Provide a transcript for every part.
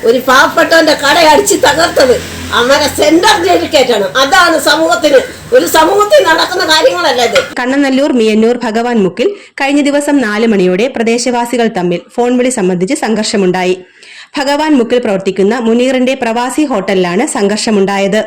ഒരു പാവപ്പെട്ടവന്റെ കട അടിച്ച് തകർത്തത് അവരെ സെൻട്രൽ ജയിലിൽ കയറ്റണം. അതാണ് സമൂഹത്തിൽ നടക്കുന്ന കാര്യങ്ങളല്ല ഇത്. കണ്ണനല്ലൂർ മിയന്നൂർ ഭഗവാൻ മുക്കിൽ കഴിഞ്ഞ ദിവസം 4 മണിയോടെ പ്രദേശവാസികൾ തമ്മിൽ ഫോൺ വിളി സംബന്ധിച്ച് സംഘർഷമുണ്ടായി. ഭഗവാൻ മുക്കിൽ പ്രവർത്തിക്കുന്ന മുനീറിന്റെ പ്രവാസി ഹോട്ടലിലാണ് സംഘർഷമുണ്ടായത്.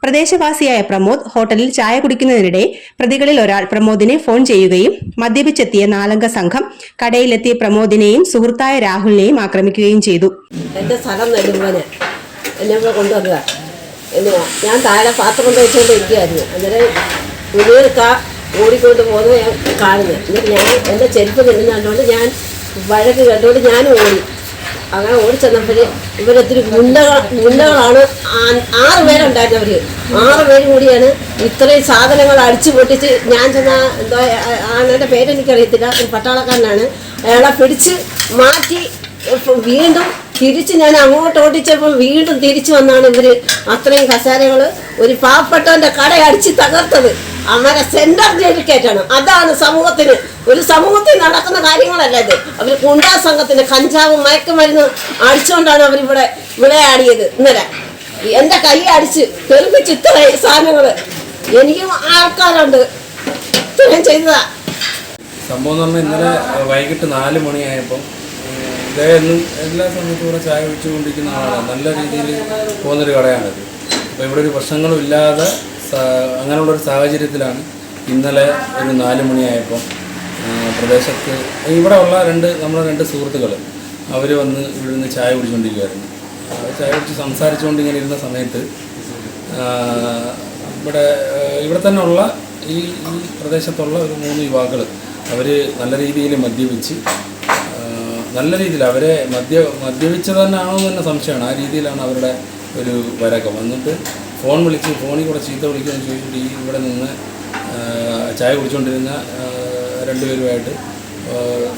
പ്രദേശവാസിയായ പ്രമോദ് ഹോട്ടലിൽ ചായ കുടിക്കുന്നതിനിടെ പ്രതികളിൽ ഒരാൾ പ്രമോദിനെ ഫോൺ ചെയ്യുകയും മദ്യപിച്ചെത്തിയ 4-അംഗ സംഘം കടയിലെത്തിയ പ്രമോദിനെയും സുഹൃത്തായ രാഹുലിനെയും ആക്രമിക്കുകയും ചെയ്തു. എന്റെ സ്ഥലം നെടുമ്പന് എന്നെ കൊണ്ടുവരിക ഞാൻ താഴെ പാത്രം കൊണ്ട് വെച്ചുകൊണ്ട് ഇരിക്കുകയായിരുന്നു. അന്നേരം മുനീർക്ക ഓടിക്കൊണ്ട് പോകുന്നത് ഞാൻ കാണുന്നത്. എന്നിട്ട് ഞാൻ എൻ്റെ ചെരുപ്പ് നിന്നുകൊണ്ട് ഞാൻ വഴക്ക് കേട്ടുകൊണ്ട് ഞാനും ഓടി. അങ്ങനെ ഓടിച്ചെന്നപ്പോൾ ഇവരൊത്തിരി ഗുണ്ടകളാണ്. 6 പേരുണ്ടായിരുന്നവർ. 6 പേരും കൂടിയാണ് ഇത്രയും സാധനങ്ങൾ അടിച്ചു പൊട്ടിച്ച് ഞാൻ ചെന്ന എന്തോ ആണെൻ്റെ പേരെനിക്കറിയത്തില്ല, ഒരു പട്ടാളക്കാരനാണ്. അയാളെ പിടിച്ച് മാറ്റി വീണ്ടും തിരിച്ച് ഞാൻ അങ്ങോട്ട് ഓടിച്ചപ്പോൾ വീണ്ടും തിരിച്ചു വന്നാണ് ഇവർ അത്രയും കസാരകൾ ഒരു പാവപ്പെട്ടവന്റെ കട അടിച്ച് തകർത്തത്. അവരെ സെൻട്രൽ ജയിലിൽ കയറ്റണം. അതാണ് സമൂഹത്തിൽ നടക്കുന്ന കാര്യങ്ങളല്ല ഇത്. അവർ ഗുണ്ടാ സംഘത്തിന് കഞ്ചാവും മയക്കുമരുന്ന് അടിച്ചുകൊണ്ടാണ് അവരിവിടെ വിളയാടിയത്. ഇന്നലെ എൻ്റെ കൈ അടിച്ച് തെളിപ്പിച്ച് ഇത്രയും സാധനങ്ങള് എനിക്കും ആൾക്കാരുണ്ട് ഇത്രയും ചെയ്തതാ. സംഭവം എന്ന് പറഞ്ഞാൽ ഇന്നലെ വൈകിട്ട് 4 മണിയായപ്പം ഇദ്ദേഹം എല്ലാ സമയത്തും ഇവിടെ ചായ ഒഴിച്ചുകൊണ്ടിരിക്കുന്ന ആളാണ്. നല്ല രീതിയിൽ പോകുന്നൊരു കടയാണിത്. അപ്പോൾ ഇവിടെ ഒരു പ്രശ്നങ്ങളും ഇല്ലാതെ അങ്ങനെയുള്ളൊരു സാഹചര്യത്തിലാണ് ഇന്നലെ ഒരു 4 മണിയായപ്പം പ്രദേശത്ത് ഇവിടെ ഉള്ള നമ്മളെ 2 സുഹൃത്തുക്കൾ അവർ വന്ന് ഇവിടെ നിന്ന് ചായ കുടിച്ചുകൊണ്ടിരിക്കുകയായിരുന്നു. ചായ കുടിച്ച് സംസാരിച്ചുകൊണ്ട് ഇങ്ങനെ ഇരുന്ന സമയത്ത് ഇവിടെ തന്നെ ഉള്ള ഈ പ്രദേശത്തുള്ള ഒരു 3 യുവാക്കൾ അവർ നല്ല രീതിയിൽ മദ്യപിച്ച് നല്ല രീതിയിൽ അവരെ മദ്യപിച്ചത് തന്നെയാണോ എന്ന് തന്നെ സംശയമാണ്. ആ രീതിയിലാണ് അവരുടെ ഒരു വരക്കം. വന്നിട്ട് ഫോണിൽ കൂടെ ചീത്ത വിളിക്കുകയെന്ന് ചോദിച്ചിട്ട് ഈ ഇവിടെ നിന്ന് ചായ കുടിച്ചുകൊണ്ടിരുന്ന 2 പേരുമായിട്ട്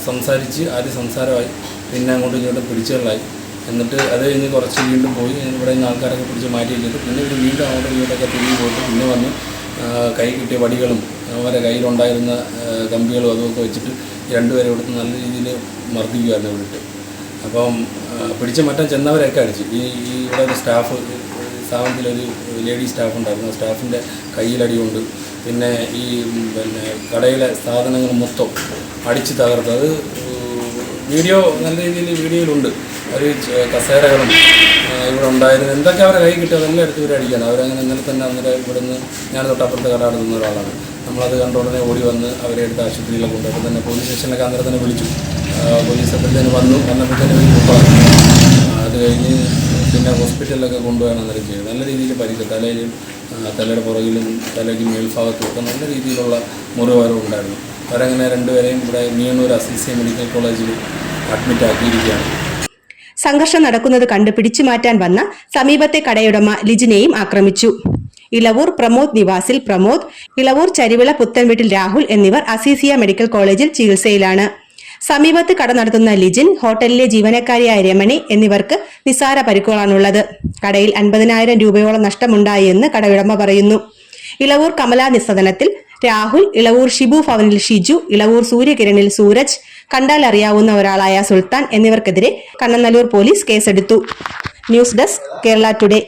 സംസാരിച്ച് ആദ്യം സംസാരമായി, പിന്നെ അങ്ങോട്ടും ഇങ്ങോട്ടും പിടിച്ചുകളായി. എന്നിട്ട് അത് കഴിഞ്ഞ് കുറച്ച് വീണ്ടും പോയി ഇവിടെ നിന്ന് ആൾക്കാരൊക്കെ പിടിച്ച് മാറ്റി വെച്ചിട്ട് പിന്നെ ഇവർ വീണ്ടും അങ്ങോട്ടും ഇങ്ങോട്ടൊക്കെ തിരിഞ്ഞ് പോയിട്ട് പിന്നെ വന്ന് കൈ കിട്ടിയ വടികളും അവരെ കയ്യിലുണ്ടായിരുന്ന കമ്പികളും അതുമൊക്കെ വെച്ചിട്ട് 2 പേരെ ഇവിടുത്തെ നല്ല രീതിയിൽ മർദ്ദിക്കുകയായിരുന്നു ഇവിടുത്തെ. അപ്പം പിടിച്ച് മറ്റം ചെന്നവരൊക്കെ അടിച്ചു. ഇവിടെ ഒരു സ്ഥാപനത്തിലൊരു ലേഡി സ്റ്റാഫ് ഉണ്ടായിരുന്നു. ആ സ്റ്റാഫിൻ്റെ കയ്യിലടി കൊണ്ട് പിന്നെ ഈ കടയിലെ സാധനങ്ങൾ മൊത്തം അടിച്ച് തകർത്തത് വീഡിയോ നല്ല രീതിയിൽ വീഡിയോയിലുണ്ട്. അവർ കസേരകളും ഇവിടെ ഉണ്ടായിരുന്നു എന്തൊക്കെ അവരെ കൈ കിട്ടി അതെല്ലാം എടുത്ത് ഇവർ അടിക്കുകയാണ്. അവരങ്ങനെ ഇന്നലെ തന്നെ അന്നേരം ഇവിടുന്ന് ഞാൻ തൊട്ടപ്പുറത്ത് കട നടത്തുന്ന ഒരാളാണ്. നമ്മളത് കണ്ട ഉടനെ ഓടി വന്ന് അവരെ എടുത്ത് ആശുപത്രിയിലൊക്കെ കൊണ്ട് അപ്പോൾ തന്നെ പോലീസ് സ്റ്റേഷനിലൊക്കെ അന്നേരം തന്നെ വിളിച്ചു. പോലീസ് അപ്പോഴത്തേന് വന്നപ്പോഴത്തേന് അത് കഴിഞ്ഞ് പിന്നെ ഹോസ്പിറ്റലിലൊക്കെ കൊണ്ടുപോകാൻ അന്നേരം ചെയ്യും. നല്ല രീതിയിൽ പരിക്ക് തലയിലും തലയുടെ പുറകിലും തലയ്ക്ക് മേൽഭാഗത്തും ഒക്കെ നല്ല രീതിയിലുള്ള മുറിവുകളും ഉണ്ടായിരുന്നു. അവരങ്ങനെ രണ്ടുപേരെയും ഇവിടെ മിയണ്ണൂർ അസീസിയ മെഡിക്കൽ കോളേജിൽ അഡ്മിറ്റ് ആക്കിയിരിക്കുകയാണ്. സംഘർഷം നടക്കുന്നത് കണ്ട് പിടിച്ചുമാറ്റാൻ വന്ന സമീപത്തെ കടയുടമ ലിജിനെയും ആക്രമിച്ചു. ഇളവൂർ പ്രമോദ് നിവാസിൽ പ്രമോദ്, ഇളവൂർ ചരിവിള പുത്തൻവീട്ടിൽ രാഹുൽ എന്നിവർ അസീസിയ മെഡിക്കൽ കോളേജിൽ ചികിത്സയിലാണ്. സമീപത്ത് കട നടത്തുന്ന ലിജിൻ, ഹോട്ടലിലെ ജീവനക്കാരിയായ രമണി എന്നിവർക്ക് നിസ്സാര പരിക്കുകളാണുള്ളത്. കടയിൽ 50,000 രൂപയോളം നഷ്ടമുണ്ടായി എന്ന് കടയുടമ പറയുന്നു. ഇളവൂർ കമലാ നിസ്സദനത്തിൽ രാഹുൽ, ഇളവൂർ ഷിബു ഭവനിൽ ഷിജു, ഇളവൂർ സൂര്യകിരണിൽ സൂരജ്, കണ്ടാൽ അറിയാവുന്ന ഒരാളായ സുൽത്താൻ എന്നിവർക്കെതിരെ കണ്ണനല്ലൂർ പോലീസ് കേസെടുത്തു. News desk Kerala today.